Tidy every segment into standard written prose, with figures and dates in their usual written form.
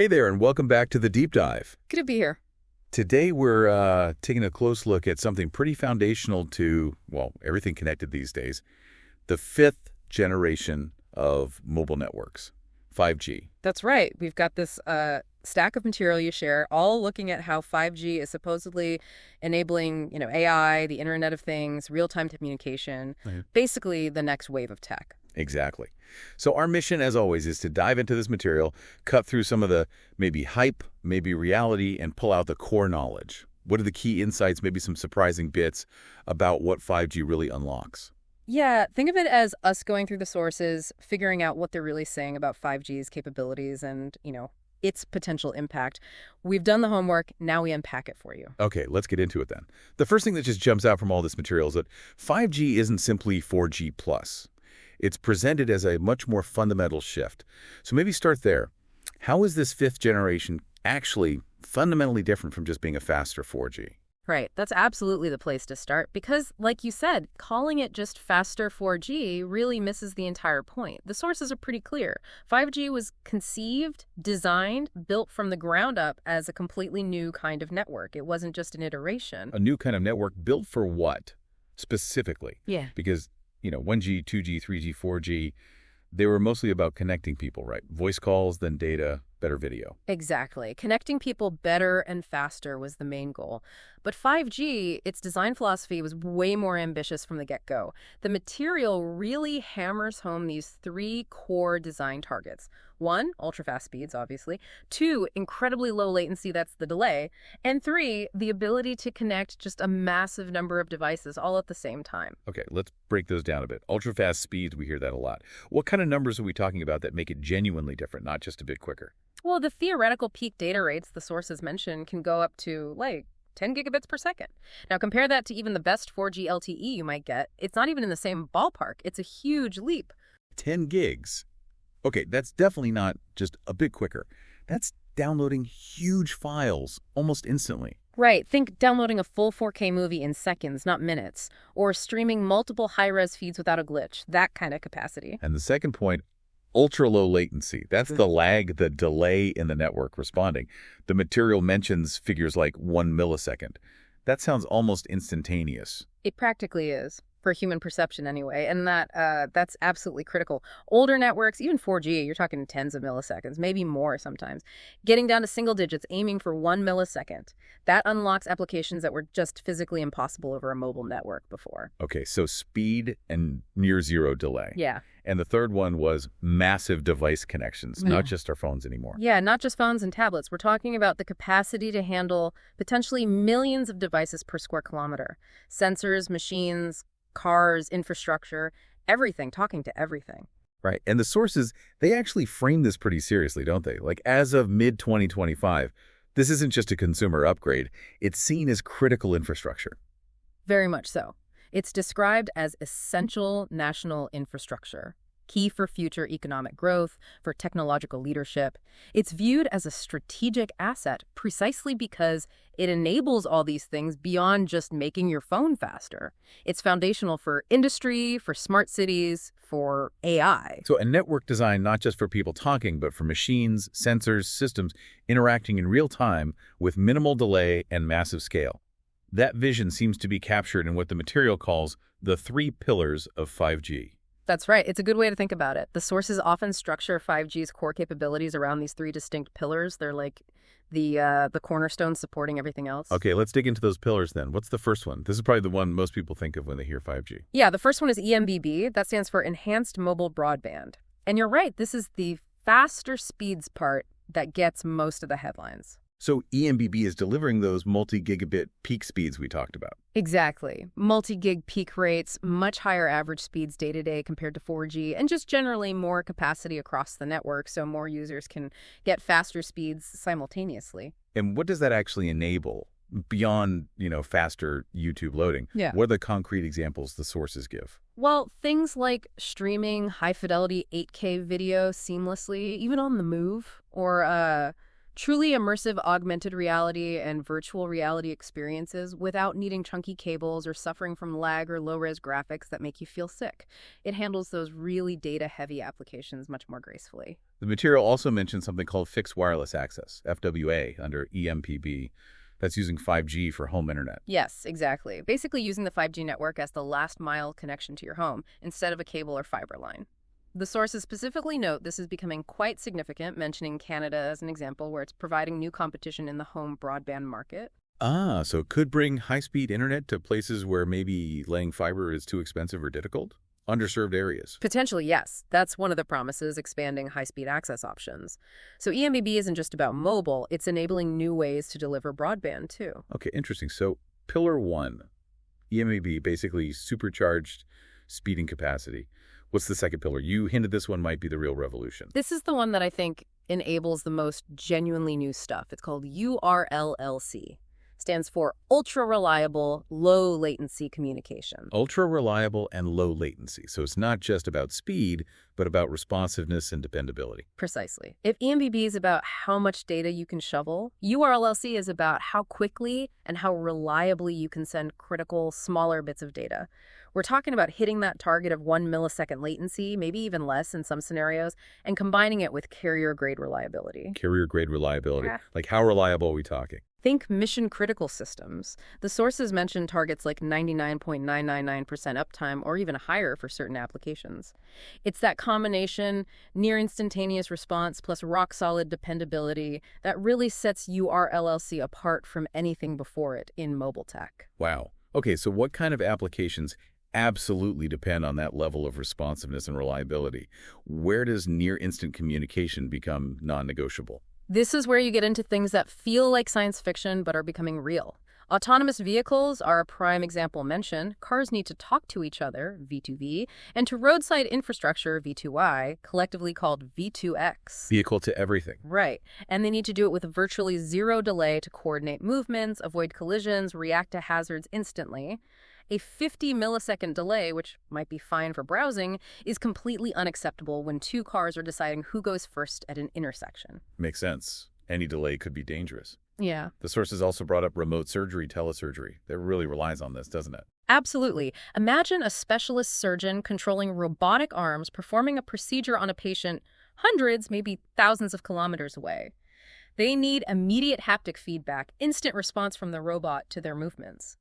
Hey there, and welcome back to the Deep Dive. Good to be here. Today we're taking a close look at something pretty foundational to, well, everything connected these days, the fifth generation of mobile networks, 5G. That's right. We've got this stack of material you share, all looking at how 5G is supposedly enabling, AI, the Internet of Things, real-time communication, Right. basically the next wave of tech. Exactly. So our mission, as always, is to dive into this material, cut through some of the maybe hype, maybe reality, and pull out the core knowledge. What are the key insights, maybe some surprising bits about what 5G really unlocks? Yeah, think of it as us going through the sources, figuring out what they're really saying about 5G's capabilities and, its potential impact. We've done the homework, now we unpack it for you. Okay, let's get into it then. The first thing that just jumps out from all this material is that 5G isn't simply 4G plus. It's presented as a much more fundamental shift. So maybe start there. How is this fifth generation actually fundamentally different from just being a faster 4G? Right, that's absolutely the place to start because, like you said, calling it just faster 4G really misses the entire point. The sources are pretty clear. 5G was conceived, designed, built from the ground up as a completely new kind of network. It wasn't just an iteration. A new kind of network built for what specifically? Yeah. Because, 1G, 2G, 3G, 4G, they were mostly about connecting people, right? Voice calls, then data, better video. Exactly. Connecting people better and faster was the main goal. But 5G, its design philosophy was way more ambitious from the get-go. The material really hammers home these three core design targets. One, ultra-fast speeds, obviously. Two, incredibly low latency, that's the delay. And three, the ability to connect just a massive number of devices all at the same time. Okay, let's break those down a bit. Ultra-fast speeds, we hear that a lot. What kind of numbers are we talking about that make it genuinely different, not just a bit quicker? Well, the theoretical peak data rates the sources mention can go up to, 10 gigabits per second. Now, compare that to even the best 4G LTE you might get. It's not even in the same ballpark. It's a huge leap. 10 gigs. Okay, that's definitely not just a bit quicker. That's downloading huge files almost instantly. Right. Think downloading a full 4K movie in seconds, not minutes, or streaming multiple high-res feeds without a glitch. That kind of capacity. And the second point, ultra-low latency. That's the lag, the delay in the network responding. The material mentions figures like 1 millisecond. That sounds almost instantaneous. It practically is, for human perception anyway, and that's absolutely critical. Older networks, even 4G, you're talking tens of milliseconds, maybe more sometimes. Getting down to single digits, aiming for 1 millisecond. That unlocks applications that were just physically impossible over a mobile network before. Okay, so speed and near zero delay. Yeah. And the third one was massive device connections, not just our phones anymore. Yeah, not just phones and tablets. We're talking about the capacity to handle potentially millions of devices per square kilometer. Sensors, machines, cars, infrastructure, everything, talking to everything. Right. And the sources, they actually frame this pretty seriously, don't they? Like as of mid-2025, this isn't just a consumer upgrade. It's seen as critical infrastructure. Very much so. It's described as essential national infrastructure, key for future economic growth, for technological leadership. It's viewed as a strategic asset precisely because it enables all these things beyond just making your phone faster. It's foundational for industry, for smart cities, for AI. So a network designed not just for people talking, but for machines, sensors, systems interacting in real time with minimal delay and massive scale. That vision seems to be captured in what the material calls the three pillars of 5G. That's right. It's a good way to think about it. The sources often structure 5G's core capabilities around these three distinct pillars. They're like the cornerstone supporting everything else. Okay, let's dig into those pillars then. What's the first one? This is probably the one most people think of when they hear 5G. Yeah, the first one is EMBB. That stands for Enhanced Mobile Broadband. And you're right, this is the faster speeds part that gets most of the headlines. So EMBB is delivering those multi-gigabit peak speeds we talked about. Exactly. Multi-gig peak rates, much higher average speeds day-to-day compared to 4G, and just generally more capacity across the network so more users can get faster speeds simultaneously. And what does that actually enable beyond, faster YouTube loading? Yeah. What are the concrete examples the sources give? Well, things like streaming high-fidelity 8K video seamlessly, even on the move, or truly immersive augmented reality and virtual reality experiences without needing chunky cables or suffering from lag or low-res graphics that make you feel sick. It handles those really data-heavy applications much more gracefully. The material also mentions something called fixed wireless access, FWA, under EMPB. That's using 5G for home internet. Yes, exactly. Basically using the 5G network as the last mile connection to your home instead of a cable or fiber line. The sources specifically note this is becoming quite significant, mentioning Canada as an example where it's providing new competition in the home broadband market. Ah, so it could bring high-speed internet to places where maybe laying fiber is too expensive or difficult? Underserved areas. Potentially, yes. That's one of the promises, expanding high-speed access options. So EMBB isn't just about mobile, it's enabling new ways to deliver broadband, too. Okay, interesting. So pillar one, EMAB, basically supercharged speeding capacity. What's the second pillar? You hinted this one might be the real revolution. This is the one that I think enables the most genuinely new stuff. It's called URLLC. Stands for Ultra Reliable Low Latency Communication. Ultra reliable and low latency. So it's not just about speed, but about responsiveness and dependability. Precisely. If EMBB is about how much data you can shovel, URLLC is about how quickly and how reliably you can send critical, smaller bits of data. We're talking about hitting that target of 1 millisecond latency, maybe even less in some scenarios, and combining it with carrier-grade reliability. Carrier-grade reliability. Yeah. Like how reliable are we talking? Think mission-critical systems. The sources mention targets like 99.999% uptime or even higher for certain applications. It's that combination, near-instantaneous response plus rock-solid dependability, that really sets URLLC apart from anything before it in mobile tech. Wow. Okay, so what kind of applications absolutely depend on that level of responsiveness and reliability? Where does near-instant communication become non-negotiable? This is where you get into things that feel like science fiction but are becoming real. Autonomous vehicles are a prime example mentioned. Cars need to talk to each other, V2V, and to roadside infrastructure, V2I, collectively called V2X. Vehicle to everything. Right. And they need to do it with virtually zero delay to coordinate movements, avoid collisions, react to hazards instantly. A 50 millisecond delay, which might be fine for browsing, is completely unacceptable when two cars are deciding who goes first at an intersection. Makes sense. Any delay could be dangerous. Yeah. The sources also brought up remote surgery, telesurgery. That really relies on this, doesn't it? Absolutely. Imagine a specialist surgeon controlling robotic arms performing a procedure on a patient hundreds, maybe thousands of kilometers away. They need immediate haptic feedback, instant response from the robot to their movements.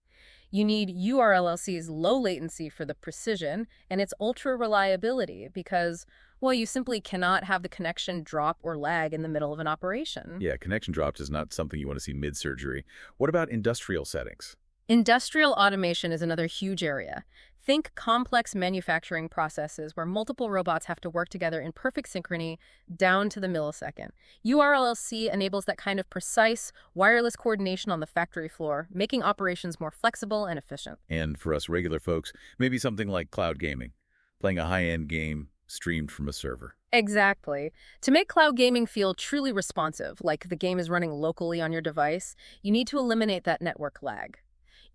You need URLLC's low latency for the precision and its ultra reliability because, well, you simply cannot have the connection drop or lag in the middle of an operation. Yeah, connection dropped is not something you want to see mid-surgery. What about industrial settings? Industrial automation is another huge area. Think complex manufacturing processes where multiple robots have to work together in perfect synchrony down to the millisecond. URLLC enables that kind of precise, wireless coordination on the factory floor, making operations more flexible and efficient. And for us regular folks, maybe something like cloud gaming, playing a high-end game streamed from a server. Exactly. To make cloud gaming feel truly responsive, like the game is running locally on your device, you need to eliminate that network lag.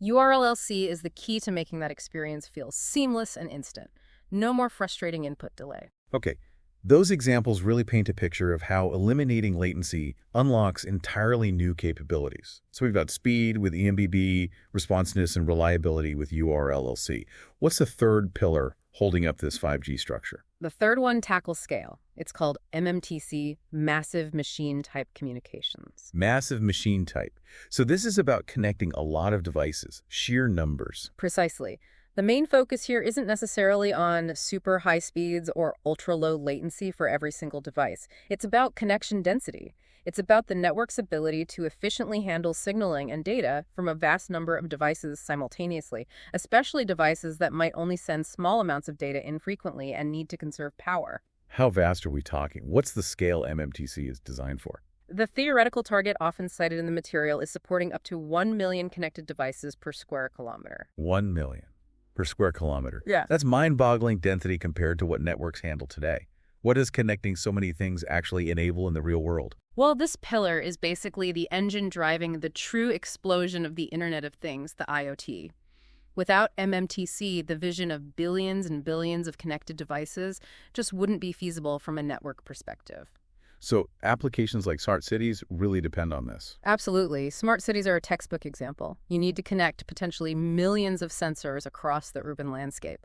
URLLC is the key to making that experience feel seamless and instant. No more frustrating input delay. Okay, those examples really paint a picture of how eliminating latency unlocks entirely new capabilities. So we've got speed with EMBB, responsiveness and reliability with URLLC. What's the third pillar holding up this 5G structure? The third one tackles scale. It's called MMTC, Massive Machine Type Communications. Massive machine type. So this is about connecting a lot of devices, sheer numbers. Precisely. The main focus here isn't necessarily on super high speeds or ultra low latency for every single device. It's about connection density. It's about the network's ability to efficiently handle signaling and data from a vast number of devices simultaneously, especially devices that might only send small amounts of data infrequently and need to conserve power. How vast are we talking? What's the scale MMTC is designed for? The theoretical target often cited in the material is supporting up to 1 million connected devices per square kilometer. 1 million per square kilometer. Yeah. That's mind-boggling density compared to what networks handle today. What does connecting so many things actually enable in the real world? Well, this pillar is basically the engine driving the true explosion of the Internet of Things, the IoT. Without MMTC, the vision of billions and billions of connected devices just wouldn't be feasible from a network perspective. So applications like smart cities really depend on this. Absolutely. Smart cities are a textbook example. You need to connect potentially millions of sensors across the urban landscape.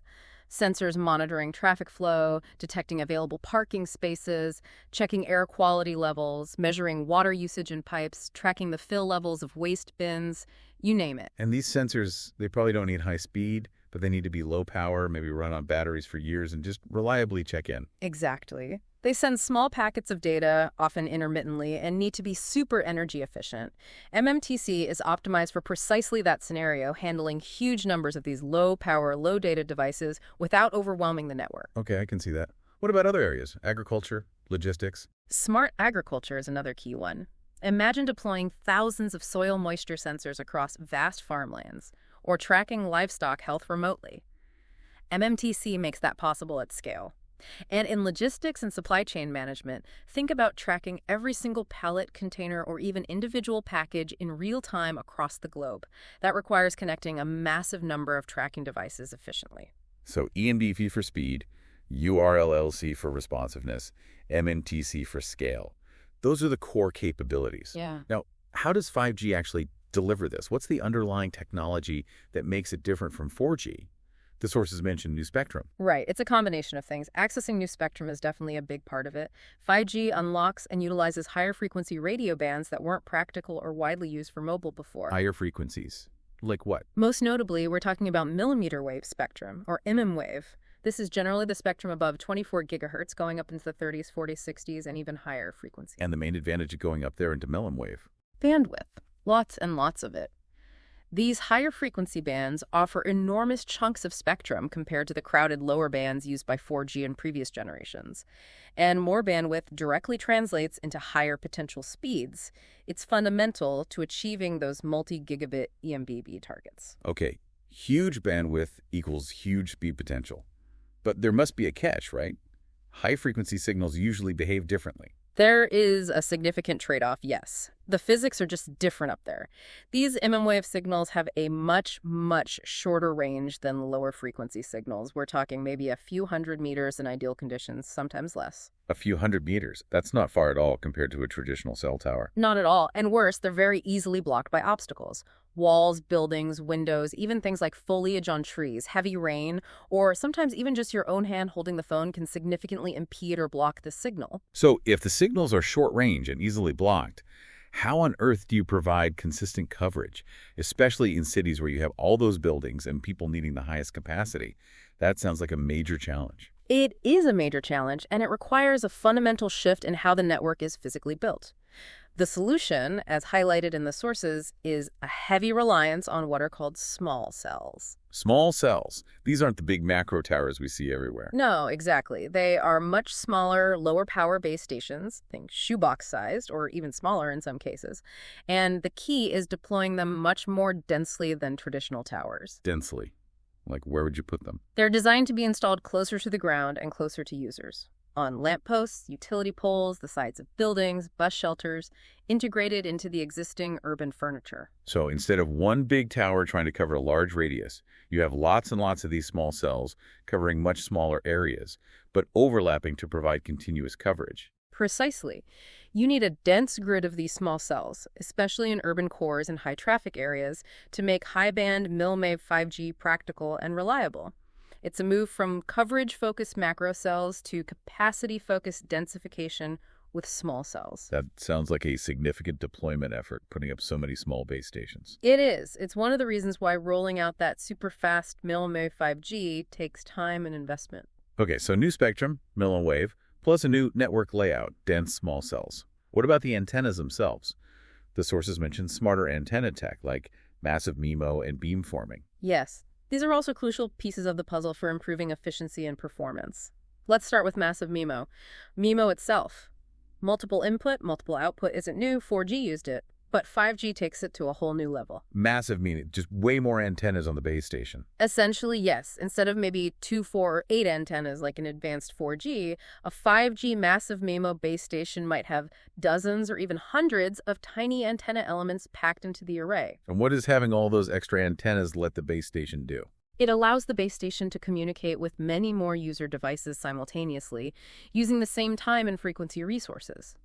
Sensors monitoring traffic flow, detecting available parking spaces, checking air quality levels, measuring water usage in pipes, tracking the fill levels of waste bins, you name it. And these sensors, they probably don't need high speed, but they need to be low power, maybe run on batteries for years and just reliably check in. Exactly. They send small packets of data, often intermittently, and need to be super energy efficient. MMTC is optimized for precisely that scenario, handling huge numbers of these low-power, low-data devices without overwhelming the network. Okay, I can see that. What about other areas? Agriculture, logistics? Smart agriculture is another key one. Imagine deploying thousands of soil moisture sensors across vast farmlands, or tracking livestock health remotely. MMTC makes that possible at scale. And in logistics and supply chain management, think about tracking every single pallet, container, or even individual package in real time across the globe. That requires connecting a massive number of tracking devices efficiently. So ENB for speed, URLLC for responsiveness, MMTC for scale. Those are the core capabilities. Yeah. Now, how does 5G actually deliver this? What's the underlying technology that makes it different from 4G? The sources mentioned new spectrum. Right. It's a combination of things. Accessing new spectrum is definitely a big part of it. 5G unlocks and utilizes higher frequency radio bands that weren't practical or widely used for mobile before. Higher frequencies. Like what? Most notably, we're talking about millimeter wave spectrum, or mmWave. This is generally the spectrum above 24 gigahertz, going up into the 30s, 40s, 60s, and even higher frequencies. And the main advantage of going up there into millimeter wave. Bandwidth. Lots and lots of it. These higher frequency bands offer enormous chunks of spectrum compared to the crowded lower bands used by 4G and previous generations. And more bandwidth directly translates into higher potential speeds. It's fundamental to achieving those multi-gigabit eMBB targets. Okay, huge bandwidth equals huge speed potential. But there must be a catch, right? High-frequency signals usually behave differently. There is a significant trade-off, yes. The physics are just different up there. These mmWave signals have a much, much shorter range than lower frequency signals. We're talking maybe a few hundred meters in ideal conditions, sometimes less. A few hundred meters. That's not far at all compared to a traditional cell tower. Not at all. And worse, they're very easily blocked by obstacles. Walls, buildings, windows, even things like foliage on trees, heavy rain, or sometimes even just your own hand holding the phone can significantly impede or block the signal. So if the signals are short range and easily blocked, how on earth do you provide consistent coverage, especially in cities where you have all those buildings and people needing the highest capacity? That sounds like a major challenge. It is a major challenge, and it requires a fundamental shift in how the network is physically built. The solution, as highlighted in the sources, is a heavy reliance on what are called small cells. Small cells. These aren't the big macro towers we see everywhere. No, exactly. They are much smaller, lower power base stations, think shoebox-sized or even smaller in some cases. And the key is deploying them much more densely than traditional towers. Densely. Like, where would you put them? They're designed to be installed closer to the ground and closer to users. On lampposts, utility poles, the sides of buildings, bus shelters, integrated into the existing urban furniture. So instead of one big tower trying to cover a large radius, you have lots and lots of these small cells covering much smaller areas, but overlapping to provide continuous coverage. Precisely. You need a dense grid of these small cells, especially in urban cores and high-traffic areas, to make high-band millimeter 5G practical and reliable. It's a move from coverage-focused macro cells to capacity-focused densification with small cells. That sounds like a significant deployment effort, putting up so many small base stations. It is. It's one of the reasons why rolling out that super-fast millimeter 5G takes time and investment. Okay, so new spectrum, millimeter wave, plus a new network layout, dense small cells. What about the antennas themselves? The sources mention smarter antenna tech like massive MIMO and beamforming. Yes. These are also crucial pieces of the puzzle for improving efficiency and performance. Let's start with massive MIMO. MIMO itself. Multiple input, multiple output isn't new. 4G used it, but 5G takes it to a whole new level. Massive meaning just way more antennas on the base station. Essentially, yes. Instead of maybe 2, 4, or 8 antennas like an advanced 4G, a 5G massive MIMO base station might have dozens or even hundreds of tiny antenna elements packed into the array. And what does having all those extra antennas let the base station do? It allows the base station to communicate with many more user devices simultaneously, using the same time and frequency resources.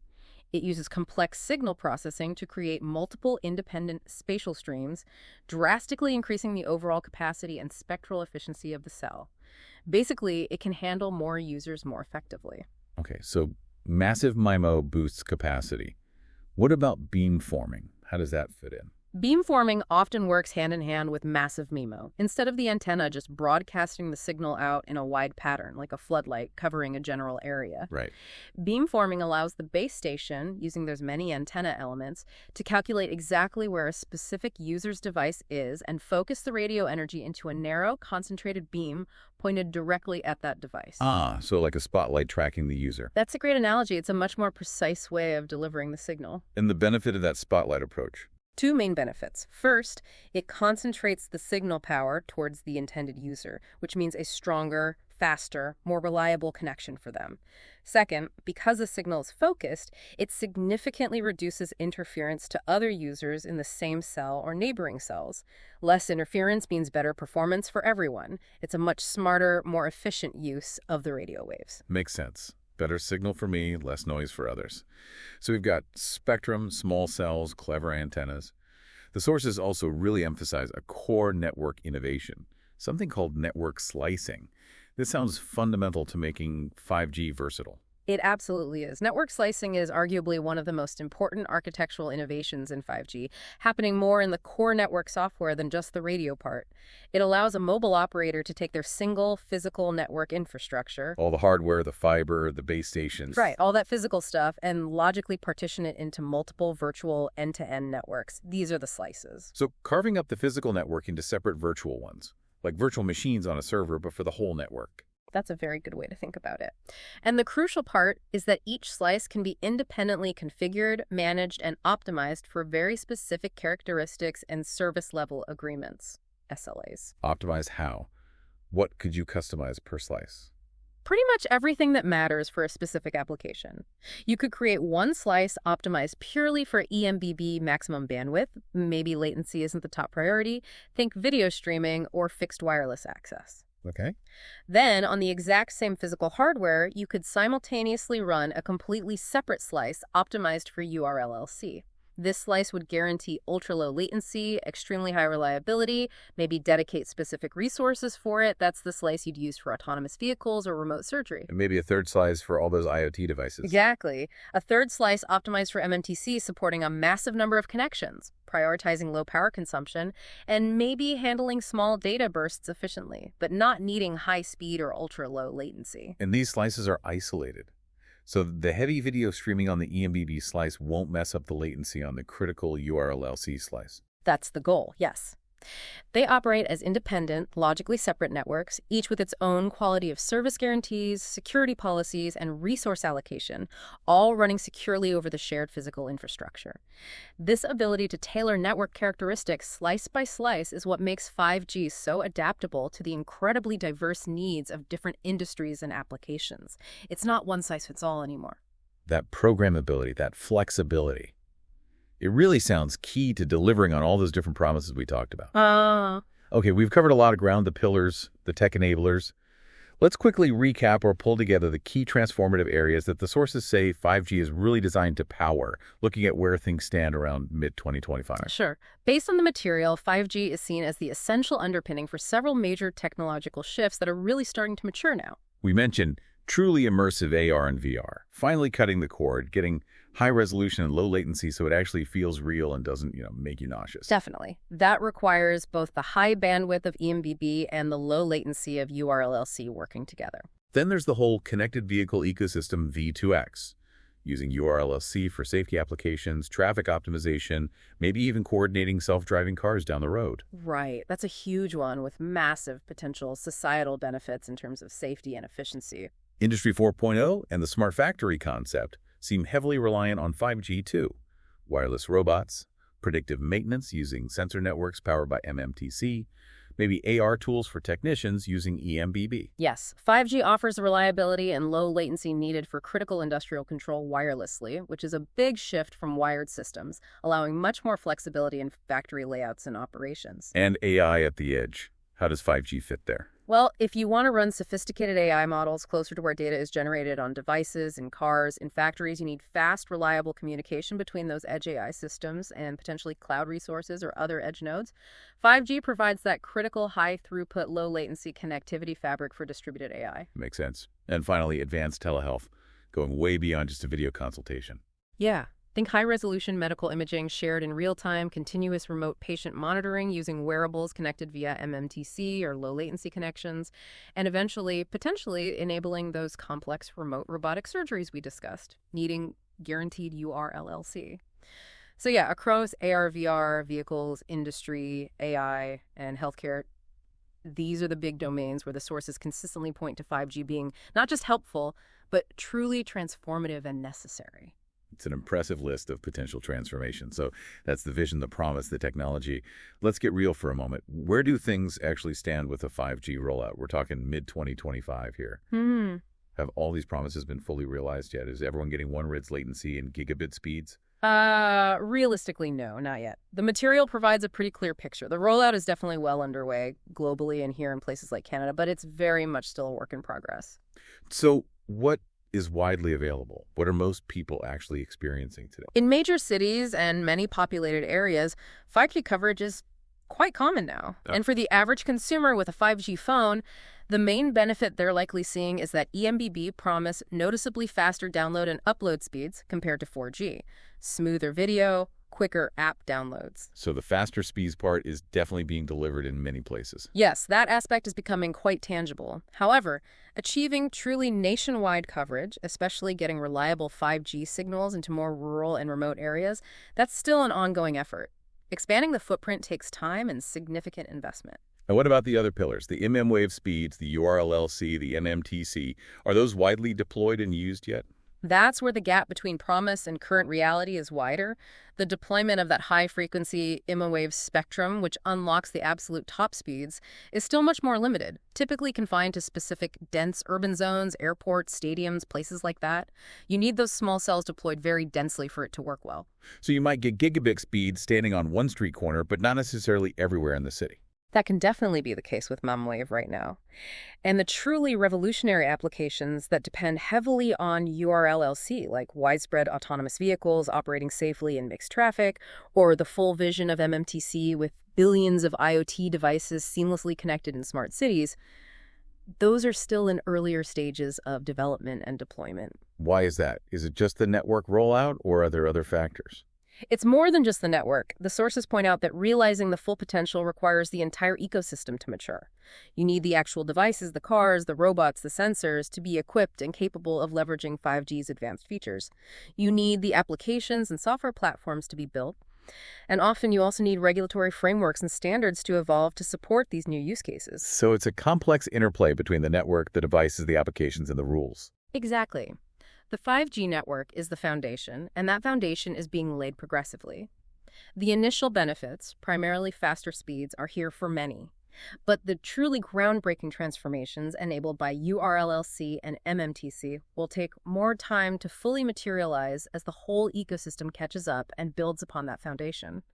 It uses complex signal processing to create multiple independent spatial streams, drastically increasing the overall capacity and spectral efficiency of the cell. Basically, it can handle more users more effectively. Okay, so massive MIMO boosts capacity. What about beamforming? How does that fit in? Beamforming often works hand in hand with massive MIMO. Instead of the antenna just broadcasting the signal out in a wide pattern, like a floodlight covering a general area, Right. beamforming allows the base station, using those many antenna elements, to calculate exactly where a specific user's device is and focus the radio energy into a narrow, concentrated beam pointed directly at that device. Ah, so like a spotlight tracking the user. That's a great analogy. It's a much more precise way of delivering the signal. And the benefit of that spotlight approach. Two main benefits. First, it concentrates the signal power towards the intended user, which means a stronger, faster, more reliable connection for them. Second, because the signal is focused, it significantly reduces interference to other users in the same cell or neighboring cells. Less interference means better performance for everyone. It's a much smarter, more efficient use of the radio waves. Makes sense. Better signal for me, less noise for others. So we've got spectrum, small cells, clever antennas. The sources also really emphasize a core network innovation, something called network slicing. This sounds fundamental to making 5G versatile. It absolutely is. Network slicing is arguably one of the most important architectural innovations in 5G, happening more in the core network software than just the radio part. It allows a mobile operator to take their single physical network infrastructure, All the hardware, the fiber, the base stations. right, all that physical stuff, and logically partition it into multiple virtual end-to-end networks. These are the slices. So carving up the physical network into separate virtual ones, like virtual machines on a server, but for the whole network. That's a very good way to think about it. And the crucial part is that each slice can be independently configured, managed, and optimized for very specific characteristics and service level agreements, SLAs. Optimize how? What could you customize per slice? Pretty much everything that matters for a specific application. You could create one slice optimized purely for eMBB maximum bandwidth. Maybe latency isn't the top priority. Think video streaming or fixed wireless access. Okay. Then, on the exact same physical hardware, you could simultaneously run a completely separate slice optimized for URLLC. This slice would guarantee ultra-low latency, extremely high reliability, maybe dedicate specific resources for it. That's the slice you'd use for autonomous vehicles or remote surgery. And maybe a third slice for all those IoT devices. Exactly. A third slice optimized for MMTC supporting a massive number of connections, prioritizing low power consumption, and maybe handling small data bursts efficiently, but not needing high speed or ultra-low latency. And these slices are isolated. So the heavy video streaming on the eMBB slice won't mess up the latency on the critical URLLC slice. That's the goal, yes. They operate as independent, logically separate networks, each with its own quality of service guarantees, security policies, and resource allocation, all running securely over the shared physical infrastructure. This ability to tailor network characteristics slice by slice is what makes 5G so adaptable to the incredibly diverse needs of different industries and applications. It's not one size fits all anymore. That programmability, that flexibility. It really sounds key to delivering on all those different promises we talked about. Okay, we've covered a lot of ground, the pillars, the tech enablers. Let's quickly recap or pull together the key transformative areas that the sources say 5G is really designed to power, looking at where things stand around mid-2025. Sure. Based on the material, 5G is seen as the essential underpinning for several major technological shifts that are really starting to mature now. We mentioned truly immersive AR and VR, finally cutting the cord, getting high resolution and low latency so it actually feels real and doesn't, make you nauseous. Definitely. That requires both the high bandwidth of eMBB and the low latency of URLLC working together. Then there's the whole connected vehicle ecosystem V2X, using URLLC for safety applications, traffic optimization, maybe even coordinating self-driving cars down the road. Right. That's a huge one with massive potential societal benefits in terms of safety and efficiency. Industry 4.0 and the smart factory concept seem heavily reliant on 5G too. Wireless robots, predictive maintenance using sensor networks powered by MMTC, maybe AR tools for technicians using eMBB. Yes, 5G offers the reliability and low latency needed for critical industrial control wirelessly, which is a big shift from wired systems, allowing much more flexibility in factory layouts and operations. And AI at the edge. How does 5G fit there? Well, if you want to run sophisticated AI models closer to where data is generated on devices, in cars, in factories, you need fast, reliable communication between those edge AI systems and potentially cloud resources or other edge nodes. 5G provides that critical high throughput, low latency connectivity fabric for distributed AI. Makes sense. And finally, advanced telehealth, going way beyond just a video consultation. Yeah. Think high-resolution medical imaging shared in real-time, continuous remote patient monitoring using wearables connected via MMTC or low-latency connections, and eventually, potentially, enabling those complex remote robotic surgeries we discussed, needing guaranteed URLLC. So yeah, across AR, VR, vehicles, industry, AI, and healthcare, these are the big domains where the sources consistently point to 5G being not just helpful, but truly transformative and necessary. It's an impressive list of potential transformations. So that's the vision, the promise, the technology. Let's get real for a moment. Where do things actually stand with the 5G rollout? We're talking mid-2025 here. Have all these promises been fully realized yet? Is everyone getting 1 RIDS latency and gigabit speeds? Realistically, no, not yet. The material provides a pretty clear picture. The rollout is definitely well underway globally and here in places like Canada, but it's very much still a work in progress. So what is widely available? What are most people actually experiencing today? In major cities and many populated areas, 5G coverage is quite common now. Oh. And for the average consumer with a 5G phone, the main benefit they're likely seeing is that eMBB promise noticeably faster download and upload speeds compared to 4G, smoother video, quicker app downloads. So the faster speeds part is definitely being delivered in many places. Yes, that aspect is becoming quite tangible. However, achieving truly nationwide coverage, especially getting reliable 5G signals into more rural and remote areas, that's still an ongoing effort. Expanding the footprint takes time and significant investment. And what about the other pillars? The mmWave speeds, the URLLC, the MMTC, are those widely deployed and used yet? That's where the gap between promise and current reality is wider. The deployment of that high-frequency mmWave spectrum, which unlocks the absolute top speeds, is still much more limited, typically confined to specific dense urban zones, airports, stadiums, places like that. You need those small cells deployed very densely for it to work well. So you might get gigabit speeds standing on one street corner, but not necessarily everywhere in the city. That can definitely be the case with mmWave right now. And the truly revolutionary applications that depend heavily on URLLC, like widespread autonomous vehicles operating safely in mixed traffic, or the full vision of MMTC with billions of IoT devices seamlessly connected in smart cities, those are still in earlier stages of development and deployment. Why is that? Is it just the network rollout, or are there other factors? It's more than just the network. The sources point out that realizing the full potential requires the entire ecosystem to mature. You need the actual devices, the cars, the robots, the sensors to be equipped and capable of leveraging 5G's advanced features. You need the applications and software platforms to be built. And often you also need regulatory frameworks and standards to evolve to support these new use cases. So it's a complex interplay between the network, the devices, the applications, and the rules. Exactly. The 5G network is the foundation, and that foundation is being laid progressively. The initial benefits, primarily faster speeds, are here for many. But the truly groundbreaking transformations enabled by URLLC and MMTC will take more time to fully materialize as the whole ecosystem catches up and builds upon that foundation.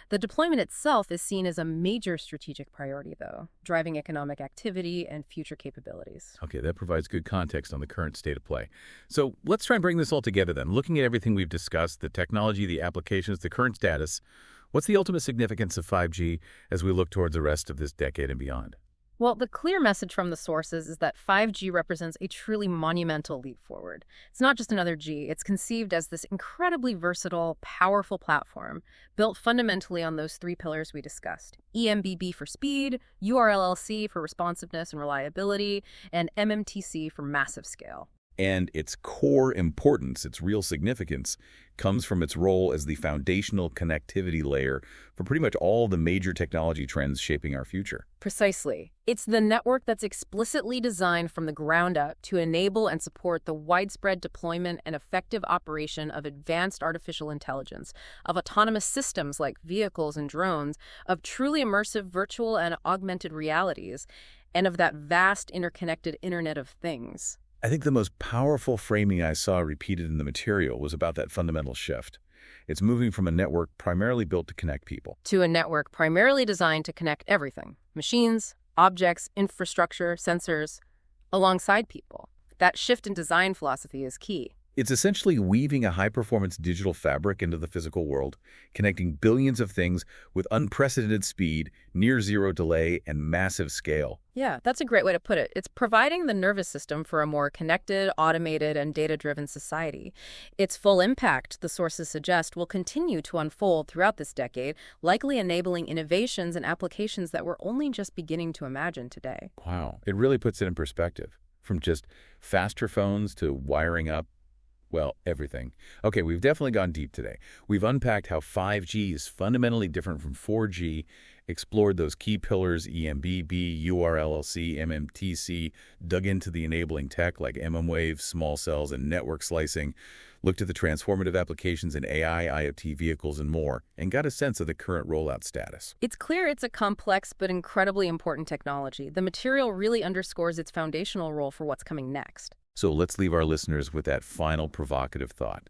The deployment itself is seen as a major strategic priority, though, driving economic activity and future capabilities. Okay, that provides good context on the current state of play. So let's try and bring this all together then. Looking at everything we've discussed, the technology, the applications, the current status, what's the ultimate significance of 5G as we look towards the rest of this decade and beyond? Well, the clear message from the sources is that 5G represents a truly monumental leap forward. It's not just another G. It's conceived as this incredibly versatile, powerful platform built fundamentally on those 3 pillars we discussed. eMBB for speed, URLLC for responsiveness and reliability, and MMTC for massive scale. And its core importance, its real significance, comes from its role as the foundational connectivity layer for pretty much all the major technology trends shaping our future. Precisely. It's the network that's explicitly designed from the ground up to enable and support the widespread deployment and effective operation of advanced artificial intelligence, of autonomous systems like vehicles and drones, of truly immersive virtual and augmented realities, and of that vast interconnected Internet of Things. I think the most powerful framing I saw repeated in the material was about that fundamental shift. It's moving from a network primarily built to connect people. To a network primarily designed to connect everything, machines, objects, infrastructure, sensors, alongside people. That shift in design philosophy is key. It's essentially weaving a high-performance digital fabric into the physical world, connecting billions of things with unprecedented speed, near-zero delay, and massive scale. Yeah, that's a great way to put it. It's providing the nervous system for a more connected, automated, and data-driven society. Its full impact, the sources suggest, will continue to unfold throughout this decade, likely enabling innovations and applications that we're only just beginning to imagine today. Wow, it really puts it in perspective. From just faster phones to wiring up, well, everything. Okay, we've definitely gone deep today. We've unpacked how 5G is fundamentally different from 4G, explored those key pillars, eMBB, URLLC, MMTC, dug into the enabling tech like mmWave, small cells, and network slicing, looked at the transformative applications in AI, IoT vehicles, and more, and got a sense of the current rollout status. It's clear it's a complex but incredibly important technology. The material really underscores its foundational role for what's coming next. So let's leave our listeners with that final provocative thought,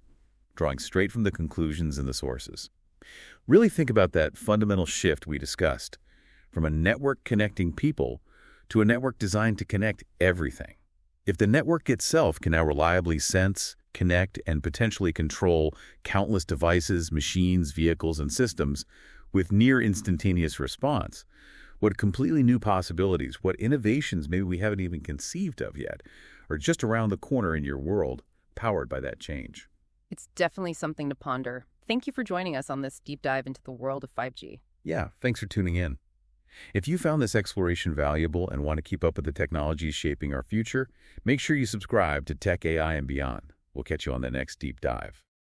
drawing straight from the conclusions and the sources. Really think about that fundamental shift we discussed, from a network connecting people to a network designed to connect everything. If the network itself can now reliably sense, connect, and potentially control countless devices, machines, vehicles, and systems with near instantaneous response, what completely new possibilities, what innovations maybe we haven't even conceived of yet, are just around the corner in your world, powered by that change. It's definitely something to ponder. Thank you for joining us on this deep dive into the world of 5G. Yeah, thanks for tuning in. If you found this exploration valuable and want to keep up with the technologies shaping our future, make sure you subscribe to Tech AI and Beyond. We'll catch you on the next deep dive.